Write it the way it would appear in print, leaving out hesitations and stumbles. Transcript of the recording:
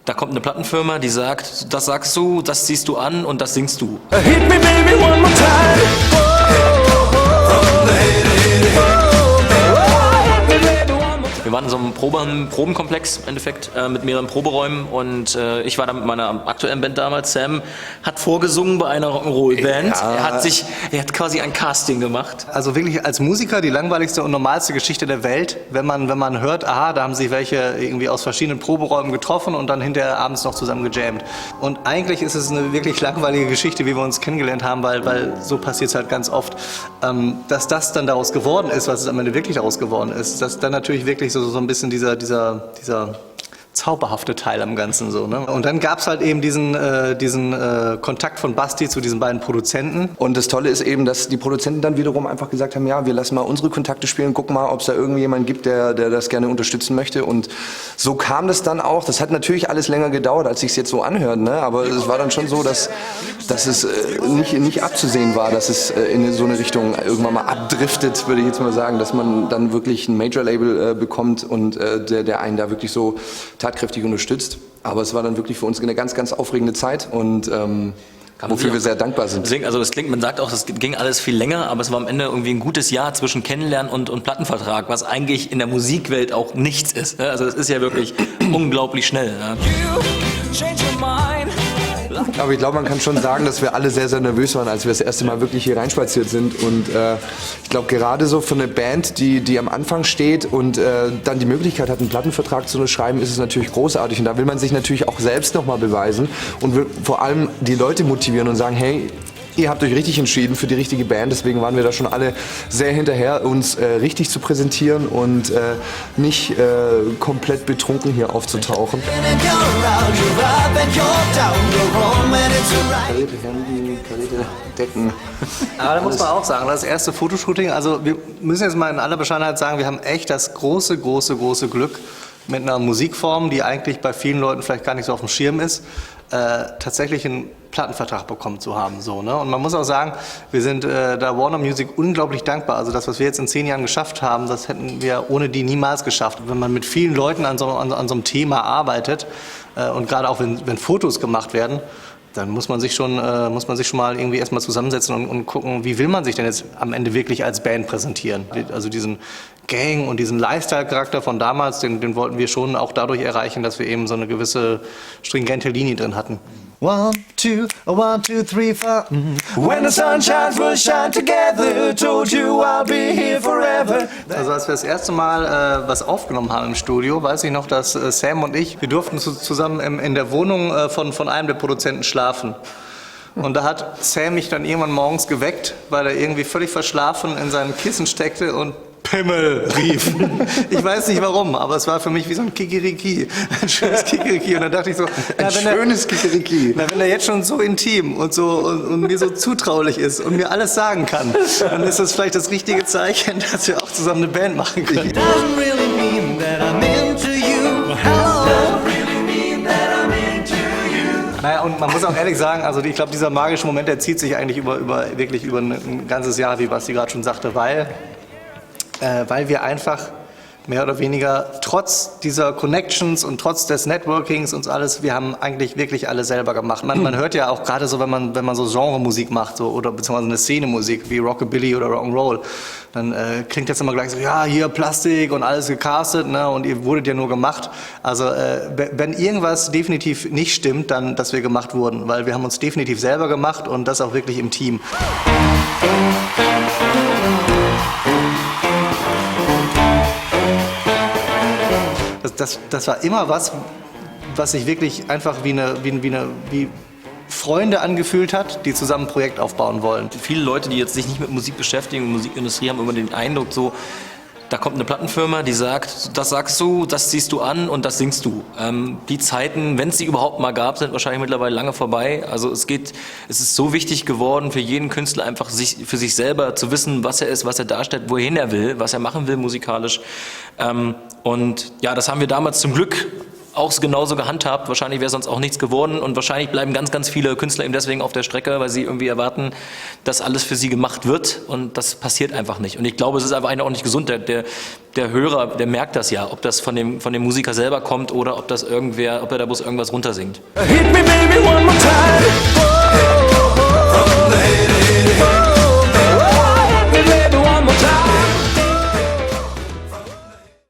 Da kommt eine Plattenfirma, die sagt, das sagst du, das ziehst du an und das singst du. Hit me baby one more time. Wir waren in so einem Probenkomplex im Endeffekt mit mehreren Proberäumen und ich war da mit meiner aktuellen Band damals. Sam hat vorgesungen bei einer Rock'n'Roll-Band. Ja. Er hat quasi ein Casting gemacht. Also wirklich als Musiker die langweiligste und normalste Geschichte der Welt, wenn man hört, aha, da haben sich welche irgendwie aus verschiedenen Proberäumen getroffen und dann hinterher abends noch zusammen gejammt. Und eigentlich ist es eine wirklich langweilige Geschichte, wie wir uns kennengelernt haben, weil so passiert es halt ganz oft. Dass das dann daraus geworden ist, was es am Ende wirklich daraus geworden ist, dass dann natürlich wirklich so ein bisschen dieser zauberhafte Teil am Ganzen so, ne? Und dann gab es halt eben diesen Kontakt von Basti zu diesen beiden Produzenten. Und das Tolle ist eben, dass die Produzenten dann wiederum einfach gesagt haben, ja, wir lassen mal unsere Kontakte spielen, gucken mal, ob es da irgendjemanden gibt, der das gerne unterstützen möchte. Und so kam das dann auch. Das hat natürlich alles länger gedauert, als sich es jetzt so anhört, ne? Aber es war dann schon so, dass es nicht abzusehen war, dass es in so eine Richtung irgendwann mal abdriftet, würde ich jetzt mal sagen, dass man dann wirklich ein Major-Label bekommt und der einen da wirklich so tatkräftig unterstützt. Aber es war dann wirklich für uns eine ganz, ganz aufregende Zeit und wofür wir sehr dankbar sind. Deswegen, also das klingt, man sagt auch, das ging alles viel länger, aber es war am Ende irgendwie ein gutes Jahr zwischen Kennenlernen und Plattenvertrag, was eigentlich in der Musikwelt auch nichts ist. Also das ist ja wirklich unglaublich schnell. Ja. Aber ich glaube, man kann schon sagen, dass wir alle sehr, sehr nervös waren, als wir das erste Mal wirklich hier reinspaziert sind. Und ich glaube, gerade so für eine Band, die am Anfang steht und dann die Möglichkeit hat, einen Plattenvertrag zu unterschreiben, ist es natürlich großartig. Und da will man sich natürlich auch selbst nochmal beweisen und will vor allem die Leute motivieren und sagen, hey, ihr habt euch richtig entschieden für die richtige Band, deswegen waren wir da schon alle sehr hinterher, uns richtig zu präsentieren und nicht komplett betrunken hier aufzutauchen. Karierte Hemden, karierte Decken. Aber da muss man auch sagen, das erste Fotoshooting, also wir müssen jetzt mal in aller Bescheidenheit sagen, wir haben echt das große Glück mit einer Musikform, die eigentlich bei vielen Leuten vielleicht gar nicht so auf dem Schirm ist, tatsächlich einen Plattenvertrag bekommen zu haben. So, ne? Und man muss auch sagen, wir sind da Warner Music unglaublich dankbar. Also das, was wir jetzt in 10 Jahren geschafft haben, das hätten wir ohne die niemals geschafft. Wenn man mit vielen Leuten an so einem Thema arbeitet und gerade auch wenn Fotos gemacht werden, dann muss man sich schon mal irgendwie erstmal zusammensetzen und gucken, wie will man sich denn jetzt am Ende wirklich als Band präsentieren. Also diesen Gang und diesen Lifestyle-Charakter von damals, den wollten wir schon auch dadurch erreichen, dass wir eben so eine gewisse stringente Linie drin hatten. 1, 2, 1, 2, 3, 4. When the sun shines, we'll shine together. Told you I'll be here forever. Also als wir das erste Mal was aufgenommen haben im Studio, weiß ich noch, dass Sam und ich, wir durften zusammen in der Wohnung von einem der Produzenten schlafen. Und da hat Sam mich dann irgendwann morgens geweckt, weil er irgendwie völlig verschlafen in seinem Kissen steckte und Pimmel rief. Ich weiß nicht warum, aber es war für mich wie so ein Kikeriki. Ein schönes Kikeriki. Und dann dachte ich so, schönes Kikeriki. Wenn er jetzt schon so intim und mir so zutraulich ist und mir alles sagen kann, dann ist das vielleicht das richtige Zeichen, dass wir auch zusammen eine Band machen können. Naja, und man muss auch ehrlich sagen, also ich glaube, dieser magische Moment, der zieht sich eigentlich wirklich über ein ganzes Jahr, wie Basti gerade schon sagte, weil wir einfach mehr oder weniger trotz dieser Connections und trotz des Networkings und alles, wir haben eigentlich wirklich alles selber gemacht. Man hört ja auch gerade so, wenn man so Genremusik macht so, oder beziehungsweise eine Szenemusik wie Rockabilly oder Rock'n'Roll, dann klingt jetzt immer gleich so, ja, hier Plastik und alles gecastet, ne, und ihr wurdet ja nur gemacht. Also wenn irgendwas definitiv nicht stimmt, dann, dass wir gemacht wurden, weil wir haben uns definitiv selber gemacht und das auch wirklich im Team. Das war immer was sich wirklich einfach wie Freunde angefühlt hat, die zusammen ein Projekt aufbauen wollen. Viele Leute, die jetzt sich nicht mit Musik beschäftigen und Musikindustrie, haben immer den Eindruck so, da kommt eine Plattenfirma, die sagt, das sagst du, das ziehst du an und das singst du. Die Zeiten, wenn es sie überhaupt mal gab, sind wahrscheinlich mittlerweile lange vorbei. Also es ist so wichtig geworden für jeden Künstler einfach für sich selber zu wissen, was er ist, was er darstellt, wohin er will, was er machen will musikalisch. Und ja, das haben wir damals zum Glück auch genauso gehandhabt. Wahrscheinlich wäre sonst auch nichts geworden und wahrscheinlich bleiben ganz, ganz viele Künstler eben deswegen auf der Strecke, weil sie irgendwie erwarten, dass alles für sie gemacht wird und das passiert einfach nicht. Und ich glaube, es ist einfach auch nicht gesund. Der Hörer, der merkt das ja, ob das von dem Musiker selber kommt oder ob das ob er da bloß irgendwas runtersingt. Hit me, baby, one more